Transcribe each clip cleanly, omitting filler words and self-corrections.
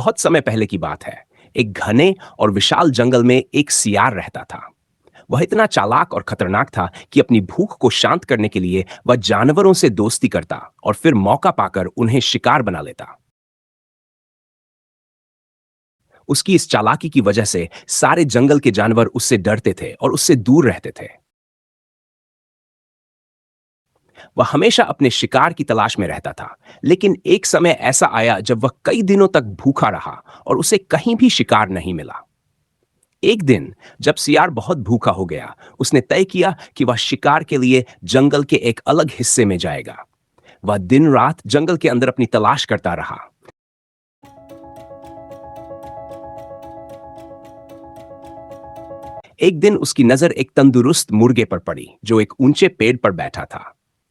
बहुत समय पहले की बात है। एक घने और विशाल जंगल में एक सियार रहता था। वह इतना चालाक और खतरनाक था कि अपनी भूख को शांत करने के लिए वह जानवरों से दोस्ती करता और फिर मौका पाकर उन्हें शिकार बना लेता। उसकी इस चालाकी की वजह से सारे जंगल के जानवर उससे डरते थे और उससे दूर रहते थे। वह हमेशा अपने शिकार की तलाश में रहता था, लेकिन एक समय ऐसा आया जब वह कई दिनों तक भूखा रहा और उसे कहीं भी शिकार नहीं मिला। एक दिन जब सियार बहुत भूखा हो गया, उसने तय किया कि वह शिकार के लिए जंगल के एक अलग हिस्से में जाएगा। वह दिन रात जंगल के अंदर अपनी तलाश करता रहा। एक दिन उसकी नजर एक तंदुरुस्त मुर्गे पर पड़ी जो एक ऊंचे पेड़ पर बैठा था।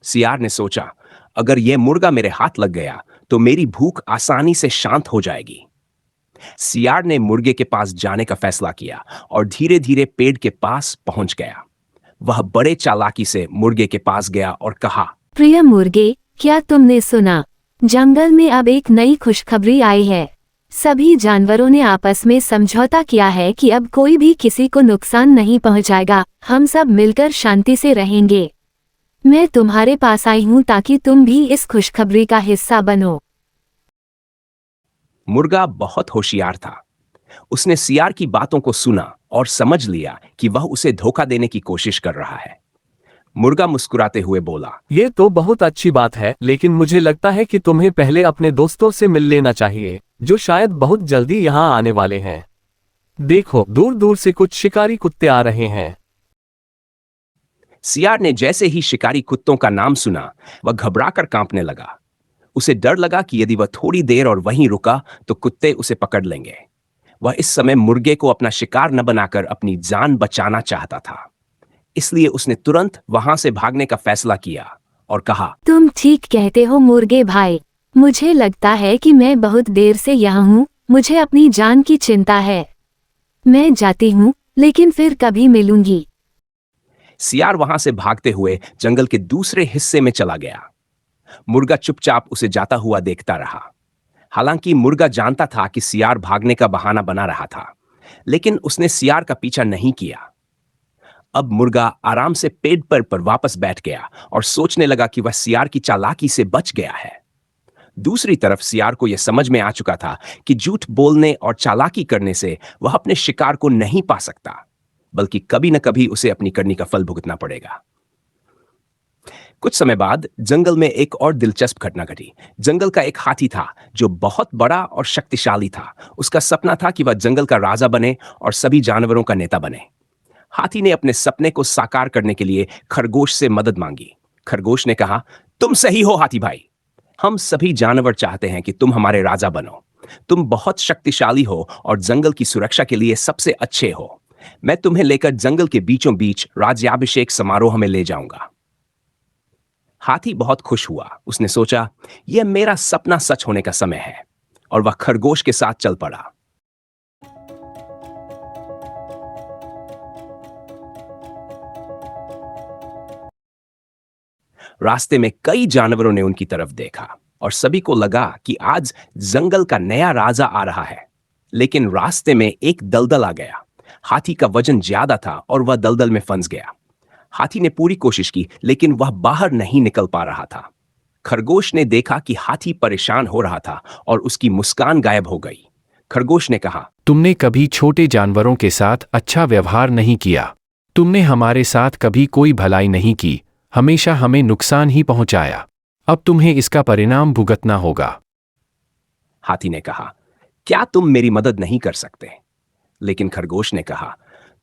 सियार ने सोचा, अगर यह मुर्गा मेरे हाथ लग गया तो मेरी भूख आसानी से शांत हो जाएगी। सियार ने मुर्गे के पास जाने का फैसला किया और धीरे धीरे पेड़ के पास पहुंच गया। वह बड़े चालाकी से मुर्गे के पास गया और कहा, प्रिय मुर्गे, क्या तुमने सुना? जंगल में अब एक नई खुशखबरी आई है। सभी जानवरों ने आपस में समझौता किया है कि अब कोई भी किसी को नुकसान नहीं पहुंचाएगा। हम सब मिलकर शांति से रहेंगे। मैं तुम्हारे पास आई हूं ताकि तुम भी इस खुशखबरी का हिस्सा बनो। मुर्गा बहुत होशियार था। उसने सियार की बातों को सुना और समझ लिया कि वह उसे धोखा देने की कोशिश कर रहा है। मुर्गा मुस्कुराते हुए बोला, ये तो बहुत अच्छी बात है, लेकिन मुझे लगता है कि तुम्हें पहले अपने दोस्तों से मिल लेना चाहिए, जो शायद बहुत जल्दी यहाँ आने वाले हैं। देखो, दूर दूर से कुछ शिकारी कुत्ते आ रहे हैं। सियार ने जैसे ही शिकारी कुत्तों का नाम सुना, वह घबराकर कांपने लगा। उसे डर लगा कि यदि वह थोड़ी देर और वहीं रुका तो कुत्ते उसे पकड़ लेंगे। वह इस समय मुर्गे को अपना शिकार न बनाकर अपनी जान बचाना चाहता था। इसलिए उसने तुरंत वहां से भागने का फैसला किया और कहा, तुम ठीक कहते हो मुर्गे भाई। मुझे लगता है कि मैं बहुत देर से यहाँ हूँ। मुझे अपनी जान की चिंता है। मैं जाती हूँ, लेकिन फिर कभी मिलूंगी। सियार वहां से भागते हुए जंगल के दूसरे हिस्से में चला गया। मुर्गा चुपचाप उसे जाता हुआ देखता रहा। हालांकि मुर्गा जानता था कि सियार भागने का बहाना बना रहा था, लेकिन उसने सियार का पीछा नहीं किया। अब मुर्गा आराम से पेड़ पर वापस बैठ गया और सोचने लगा कि वह सियार की चालाकी से बच गया है। दूसरी तरफ सियार को यह समझ में आ चुका था कि झूठ बोलने और चालाकी करने से वह अपने शिकार को नहीं पा सकता, बल्कि कभी न कभी उसे अपनी करनी का फल भुगतना पड़ेगा। कुछ समय बाद जंगल में एक और दिलचस्प घटना घटी। जंगल का एक हाथी था जो बहुत बड़ा और शक्तिशाली था। उसका सपना था कि वह जंगल का राजा बने और सभी जानवरों का नेता बने। हाथी ने अपने सपने को साकार करने के लिए खरगोश से मदद मांगी। खरगोश ने कहा, तुम सही हो हाथी भाई। हम सभी जानवर चाहते हैं कि तुम हमारे राजा बनो। तुम बहुत शक्तिशाली हो और जंगल की सुरक्षा के लिए सबसे अच्छे हो। मैं तुम्हें लेकर जंगल के बीचों बीच राज्याभिषेक समारोह में ले जाऊंगा। हाथी बहुत खुश हुआ। उसने सोचा, यह मेरा सपना सच होने का समय है, और वह खरगोश के साथ चल पड़ा। रास्ते में कई जानवरों ने उनकी तरफ देखा और सभी को लगा कि आज जंगल का नया राजा आ रहा है। लेकिन रास्ते में एक दलदल आ गया। हाथी का वजन ज्यादा था और वह दलदल में फंस गया। हाथी ने पूरी कोशिश की, लेकिन वह बाहर नहीं निकल पा रहा था। खरगोश ने देखा कि हाथी परेशान हो रहा था और उसकी मुस्कान गायब हो गई। खरगोश ने कहा, तुमने कभी छोटे जानवरों के साथ अच्छा व्यवहार नहीं किया। तुमने हमारे साथ कभी कोई भलाई नहीं की, हमेशा हमें नुकसान ही पहुंचाया। अब तुम्हें इसका परिणाम भुगतना होगा। हाथी ने कहा, क्या तुम मेरी मदद नहीं कर सकते? लेकिन खरगोश ने कहा,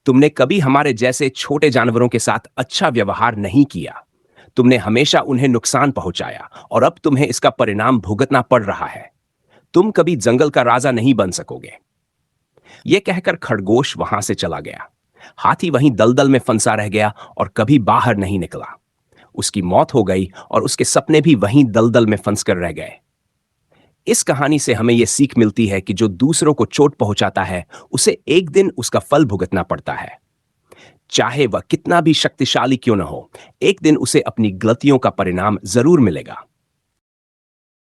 तुमने कभी हमारे जैसे छोटे जानवरों के साथ अच्छा व्यवहार नहीं किया। तुमने हमेशा उन्हें नुकसान पहुंचाया और अब तुम्हें इसका परिणाम भुगतना पड़ रहा है। तुम कभी जंगल का राजा नहीं बन सकोगे। यह कहकर खरगोश वहां से चला गया। हाथी वहीं दलदल में फंसा रह गया और कभी बाहर नहीं निकला। उसकी मौत हो गई और उसके सपने भी वहीं दलदल में फंसकर रह गए। इस कहानी से हमें यह सीख मिलती है कि जो दूसरों को चोट पहुंचाता है, उसे एक दिन उसका फल भुगतना पड़ता है। चाहे वह कितना भी शक्तिशाली क्यों न हो, एक दिन उसे अपनी गलतियों का परिणाम जरूर मिलेगा।